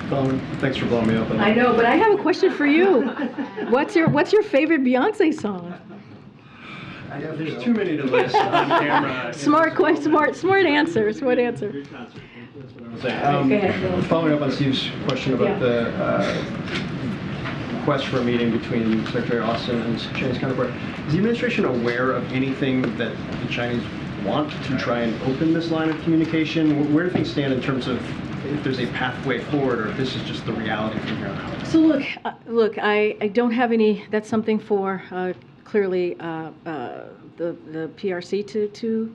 thanks for blowing me up. I know, but I have a question for you. What's your favorite Beyonce song? There's too many to list on camera. Smart answer. Following up on Steve's question about the request for a meeting between Secretary Austin and his Chinese counterpart, is the administration aware of anything that the Chinese want to try and open this line of communication? Where do things stand in terms of if there's a pathway forward, or if this is just the reality from here on out? So look, I don't have any. That's something for clearly the PRC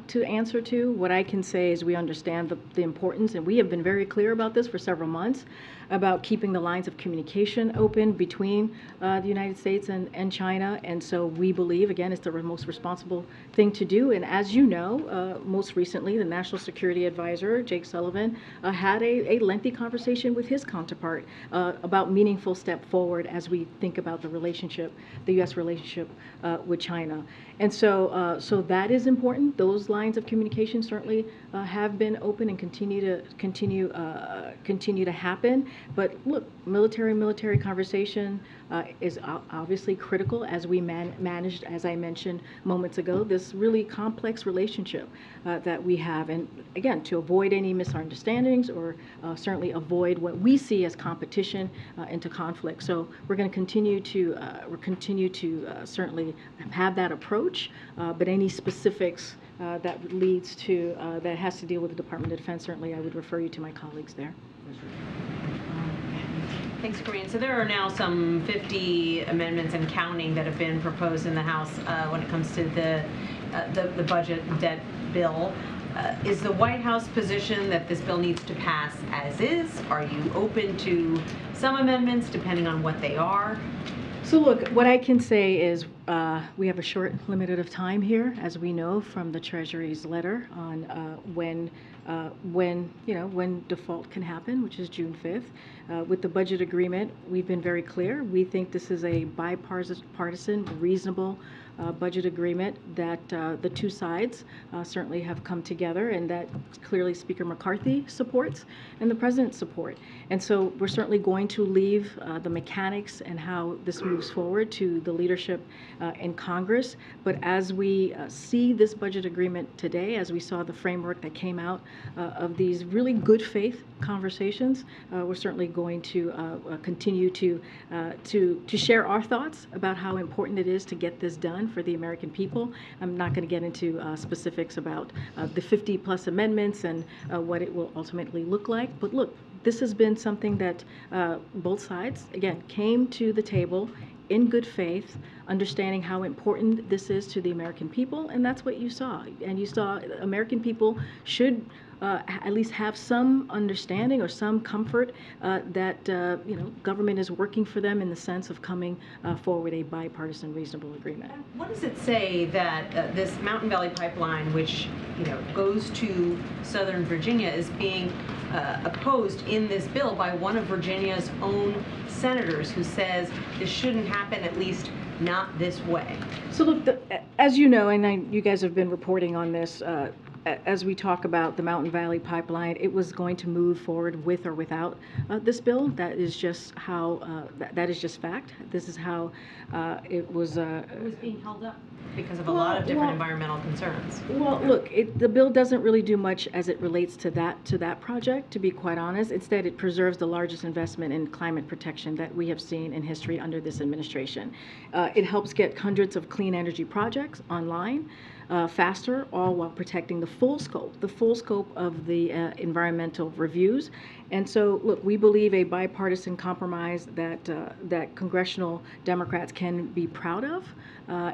to answer to. What I can say is we understand the importance, and we have been very clear about this for several months, about keeping the lines of communication open between the United States and China. And so we believe, again, it's the most responsible thing to do. And as you know, most recently, the National Security Advisor, Jake Sullivan, had a lengthy conversation with his counterpart about meaningful step forward as we think about the relationship, the U.S. relationship with China. And so that is important. Those lines of communication certainly have been open and continue to happen. But look, military conversation is obviously critical as we managed, as I mentioned moments ago, this really complex relationship that we have. And again, to avoid any misunderstandings or certainly avoid what we see as competition into conflict. So we're going to continue to certainly have that approach, but any specifics that leads to, that has to deal with the Department of Defense, certainly I would refer you to my colleagues there. Thanks, Karine. So there are now some 50 amendments and counting that have been proposed in the House when it comes to the budget debt bill. Is the White House position that this bill needs to pass as is? Are you open to some amendments depending on what they are? So look, what I can say is we have a short limited of time here, as we know from the Treasury's letter on when default can happen, which is June 5th. With the budget agreement, we've been very clear. We think this is a bipartisan, reasonable budget agreement that the two sides certainly have come together, and that clearly Speaker McCarthy supports and the President support. And so we're certainly going to leave the mechanics and how this moves forward to the leadership in Congress. But as we see this budget agreement today, as we saw the framework that came out of these really good faith conversations, we're certainly going to continue to share our thoughts about how important it is to get this done for the American people. I'm not going to get into specifics about the 50+ amendments and what it will ultimately look like. But look, this has been something that both sides, again, came to the table in good faith, understanding how important this is to the American people, and that's what you saw. And you saw American people should at least have some understanding or some comfort that government is working for them in the sense of coming forward a bipartisan, reasonable agreement. What does it say that this Mountain Valley Pipeline, which goes to Southern Virginia, is being opposed in this bill by one of Virginia's own senators, who says this shouldn't happen, at least not this way? So look, as you know, and you guys have been reporting on this, as we talk about the Mountain Valley Pipeline, it was going to move forward with or without this bill. That is just how, that is just fact. This is how it was. It was being held up because of a lot of different environmental concerns. Well, look, the bill doesn't really do much as it relates to that project, to be quite honest. Instead, it preserves the largest investment in climate protection that we have seen in history under this administration. It helps get hundreds of clean energy projects online faster, all while protecting the full scope of the environmental reviews. And so, look, we believe a bipartisan compromise that congressional Democrats can be proud of,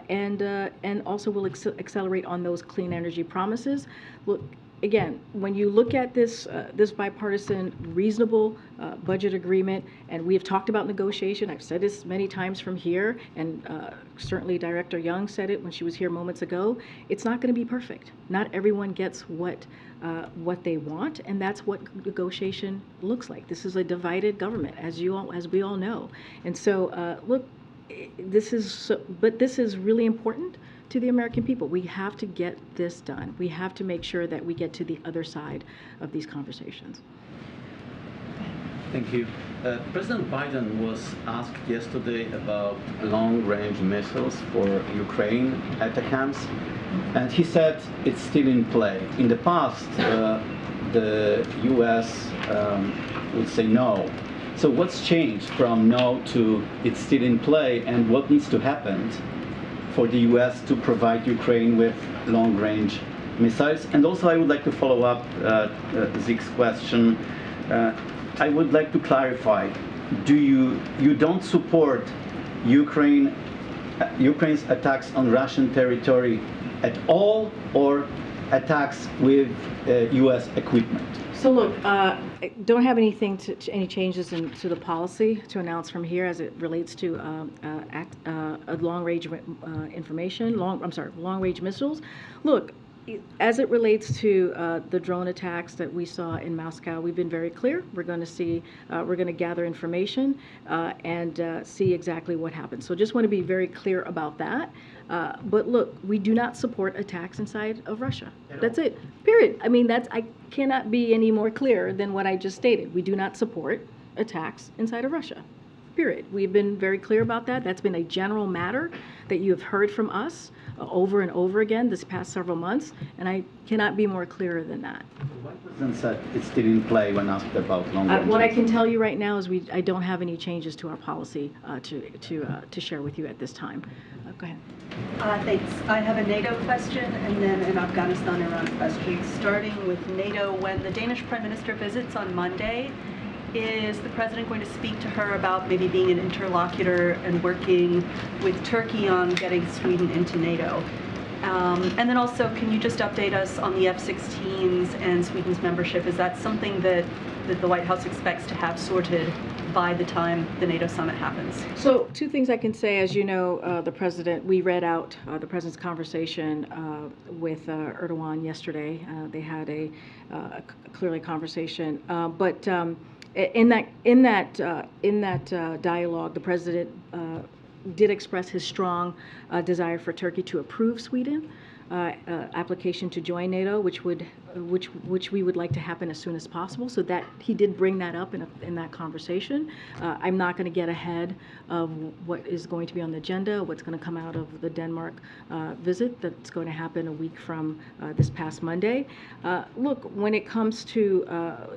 and also will accelerate on those clean energy promises. Look, again, when you look at this bipartisan, reasonable budget agreement, and we have talked about negotiation, I've said this many times from here, and certainly Director Young said it when she was here moments ago, it's not going to be perfect. Not everyone gets what they want, and that's what negotiation looks like. This is a divided government, as we all know. And so, look, this is really important to the American people. We have to get this done. We have to make sure that we get to the other side of these conversations. Thank you. President Biden was asked yesterday about long-range missiles for Ukraine ATACMS, and he said it's still in play. In the past, the U.S. would say no. So what's changed from no to it's still in play, and what needs to happen for the U.S. to provide Ukraine with long-range missiles? And also I would like to follow up Zeke's question. I would like to clarify, you don't support Ukraine Ukraine's attacks on Russian territory at all, or attacks with U.S. equipment? So look, I don't have anything any changes to the policy to announce from here as it relates to long-range information, long-range missiles. Look, as it relates to the drone attacks that we saw in Moscow, we've been very clear. We're going to gather information and see exactly what happened. So just want to be very clear about that. But look, we do not support attacks inside of Russia. That's it. Period. I mean, I cannot be any more clear than what I just stated. We do not support attacks inside of Russia. Period. We've been very clear about that. That's been a general matter that you have heard from us over and over again this past several months, and I cannot be more clearer than that. The President said it's still in play when asked about long-range. What I can tell you right now is I don't have any changes to our policy to share with you at this time. Go ahead. Thanks. I have a NATO question and then an Afghanistan-Iran question. Starting with NATO, when the Danish Prime Minister visits on Monday, is the President going to speak to her about maybe being an interlocutor and working with Turkey on getting Sweden into NATO? And then also, can you just update us on the F-16s and Sweden's membership? Is that something that the White House expects to have sorted by the time the NATO summit happens? So two things I can say. As you know, we read out the President's conversation with Erdogan yesterday. They had a clearly conversation, but in that dialogue, the President did express his strong desire for Turkey to approve Sweden application to join NATO, which we would like to happen as soon as possible. So that he did bring that up in that conversation. I'm not going to get ahead of what is going to be on the agenda, what's going to come out of the Denmark visit that's going to happen a week from this past Monday. Look, when it comes to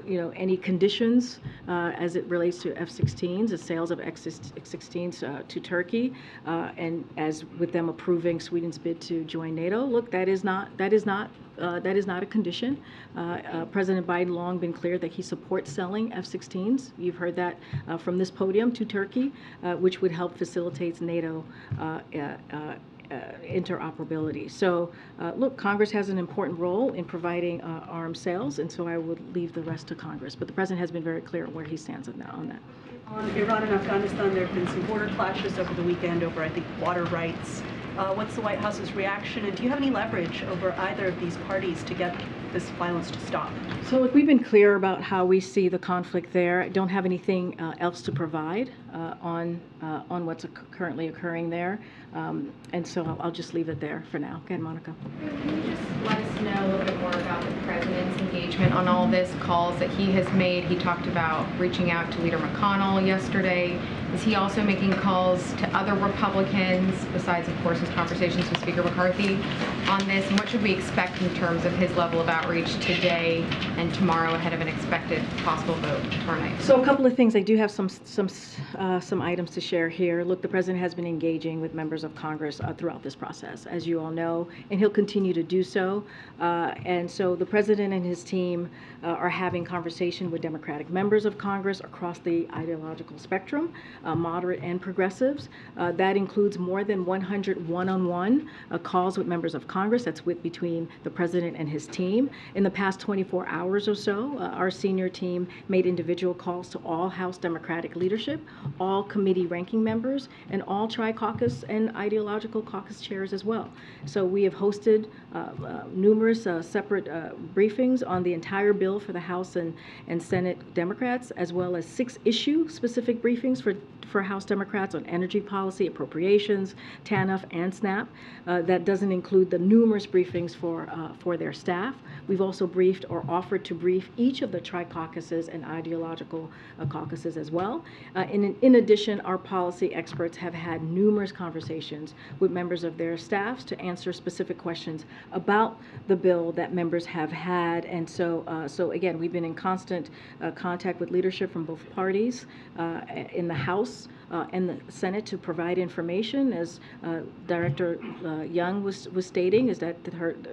any conditions as it relates to F-16s, the sales of F-16s to Turkey, and as with them approving Sweden's bid to join NATO, look, that is not a condition. President Biden long been clear that he supports selling F-16s. You've heard that from this podium to Turkey, which would help facilitate NATO interoperability. So, look, Congress has an important role in providing arms sales, and so I would leave the rest to Congress. But the President has been very clear where he stands on that. On Iran and Afghanistan, there have been some border clashes over the weekend over, I think, water rights. What's the White House's reaction, and do you have any leverage over either of these parties to get this violence to stop? So look, we've been clear about how we see the conflict there. I don't have anything else to provide on what's currently occurring there, and so I'll just leave it there for now. Go ahead, Monica. Can you just let us know a little bit more about the President's engagement on all this, calls that he has made? He talked about reaching out to Leader McConnell yesterday. Is he also making calls to other Republicans, besides, of course, his conversations with Speaker McCarthy on this? And what should we expect in terms of his level of outreach today and tomorrow ahead of an expected possible vote tomorrow night? So a couple of things. I do have some items to share here. Look, the President has been engaging with members of Congress throughout this process, as you all know, and he'll continue to do so. And so the President and his team are having conversation with Democratic members of Congress across the ideological spectrum, moderate and progressives. That includes more than 100 one-on-one calls with members of Congress. That's between the President and his team. In the past 24 hours or so, our senior team made individual calls to all House Democratic leadership, all committee ranking members, and all tri-caucus and ideological caucus chairs as well. So we have hosted numerous separate briefings on the entire bill for the House and Senate Democrats, as well as 6 issue-specific briefings for House Democrats on energy policy, appropriations, TANF, and SNAP. That doesn't include the numerous briefings for their staff. We've also briefed or offered to brief each of the tri-caucuses and ideological caucuses as well. In addition, our policy experts have had numerous conversations with members of their staffs to answer specific questions about the bill that members have had. And so again, we've been in constant contact with leadership from both parties in the House and the Senate to provide information, as Director Young was stating, is that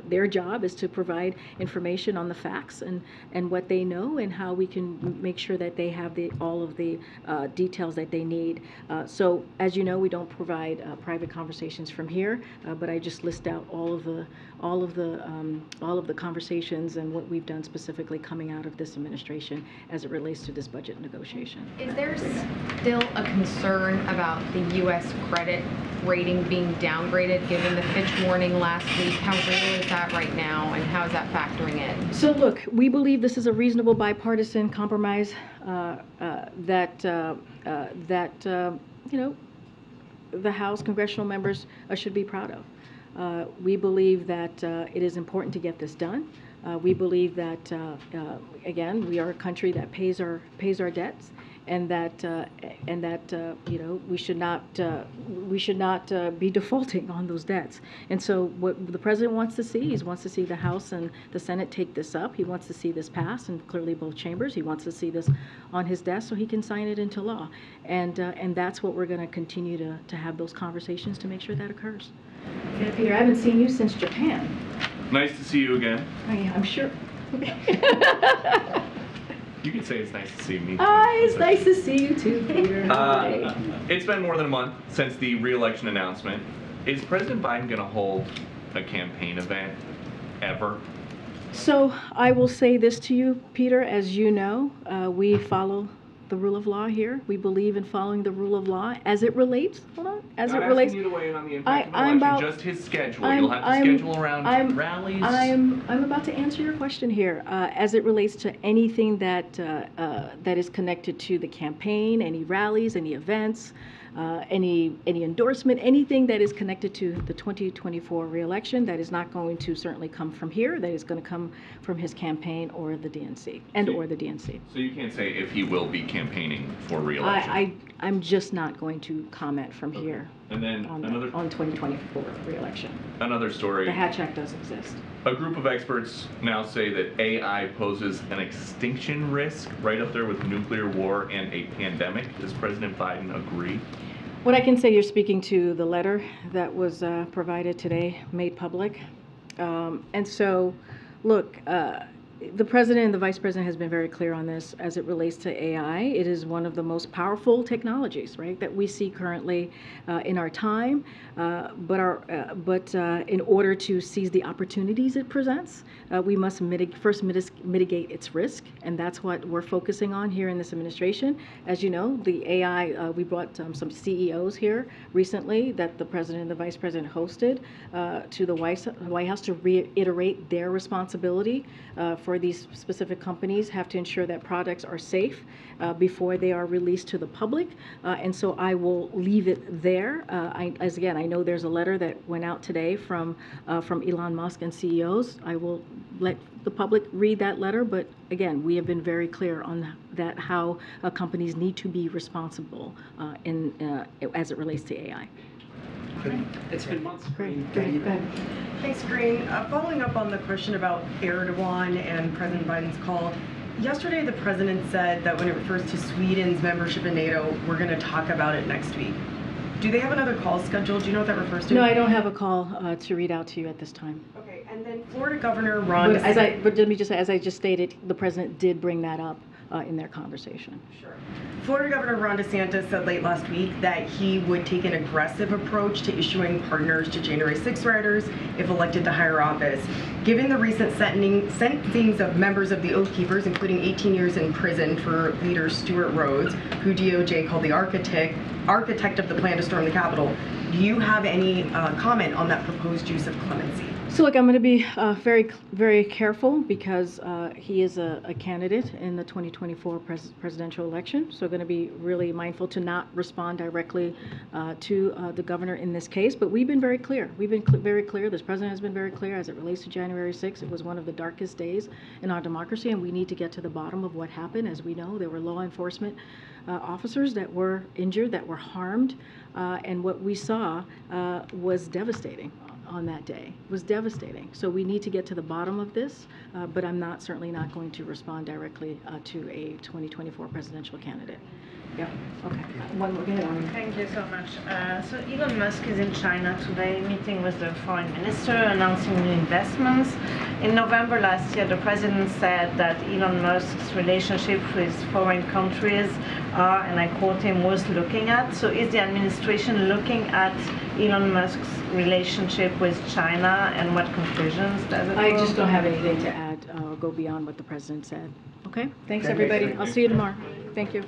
their job is to provide information on the facts and what they know and how we can make sure that they have all of the details that they need. So, as you know, we don't provide private conversations from here, but I just list out all of the conversations and what we've done specifically coming out of this administration as it relates to this budget negotiation. Is there still a concern about the U.S. credit rating being downgraded given the Fitch warning last week? How real is that right now, and how is that factoring in? So look, we believe this is a reasonable bipartisan compromise that the House congressional members should be proud of. We believe that it is important to get this done. We believe that again, we are a country that pays our debts, and that we should not be defaulting on those debts. And so what the president wants to see, he wants to see the House and the Senate take this up. He wants to see this pass, and clearly both chambers. He wants to see this on his desk so he can sign it into law. And that's what we're going to continue to have those conversations to make sure that occurs. Peter, I haven't seen you since Japan. Nice to see you again. I'm sure. You can say it's nice to see me too. It's nice to see you too, Peter. It's been more than a month since the re-election announcement. Is President Biden going to hold a campaign event ever? So I will say this to you, Peter. As you know, we follow the rule of law here. We believe in following the rule of law as it relates. Hold on. As Not it relates. asking you to weigh in on the impact of the election, just his schedule. You'll have to schedule around rallies. I'm about to answer your question here. As it relates to anything that is connected to the campaign, any rallies, any events, any endorsement, anything that is connected to the 2024 re-election, that is not going to certainly come from here. That is going to come from his campaign or the DNC or the DNC. So you can't say if he will be campaigning for re-election. I'm just not going to comment from here. And then on 2024 re-election. Another story. The Hatch Act does exist. A group of experts now say that AI poses an extinction risk, right up there with nuclear war and a pandemic. Does President Biden agree? What I can say, you're speaking to the letter that was provided today, made public. And so, look, the president and the vice president has been very clear on this as it relates to AI. It is one of the most powerful technologies, right, that we see currently in our time. But in order to seize the opportunities it presents, we must first mitigate its risk, and that's what we're focusing on here in this administration. As you know, the AI, we brought some CEOs here recently that the president and the vice president hosted to the White House to reiterate their responsibility for these specific companies have to ensure that products are safe before they are released to the public. And so I will leave it there. I know there's a letter that went out today from Elon Musk and CEOs. I will let the public read that letter, but again, we have been very clear on that, how companies need to be responsible as it relates to AI. It's been months. Great. Thanks, Karine. Following up on the question about Erdogan and President Biden's call, yesterday the president said that when it refers to Sweden's membership in NATO, we're going to talk about it next week. Do they have another call scheduled? Do you know what that refers to? No, I don't have a call to read out to you at this time. Okay, and then Florida Governor Ron DeSantis. But let me just say, as I just stated, the president did bring that up in their conversation. Sure. Florida Governor Ron DeSantis said late last week that he would take an aggressive approach to issuing pardons to January 6 rioters if elected to higher office. Given the recent sentencings of members of the Oath Keepers, including 18 years in prison for leader Stuart Rhodes, who DOJ called the architect of the plan to storm the Capitol, do you have any comment on that proposed use of clemency? So look, I'm going to be very, very careful because he is a candidate in the 2024 presidential election. So I'm going to be really mindful to not respond directly to the governor in this case. But we've been very clear. We've been very clear. This president has been very clear as it relates to January 6th. It was one of the darkest days in our democracy, and we need to get to the bottom of what happened. As we know, there were law enforcement officers that were injured, that were harmed, and what we saw was devastating. on that day. It was devastating. So we need to get to the bottom of this, but I'm certainly not going to respond directly to a 2024 presidential candidate. Yeah, okay. One more, go ahead. Thank you so much. So Elon Musk is in China today, meeting with the foreign minister, announcing new investments. In November last year, the president said that Elon Musk's relationship with foreign countries are, and I quote him, worth looking at. So is the administration looking at Elon Musk's relationship with China, and what conclusions does it I draw? just don't have anything to add or go beyond what the president said. Okay? Thanks, Okay. everybody. I'll see you tomorrow. Thank you.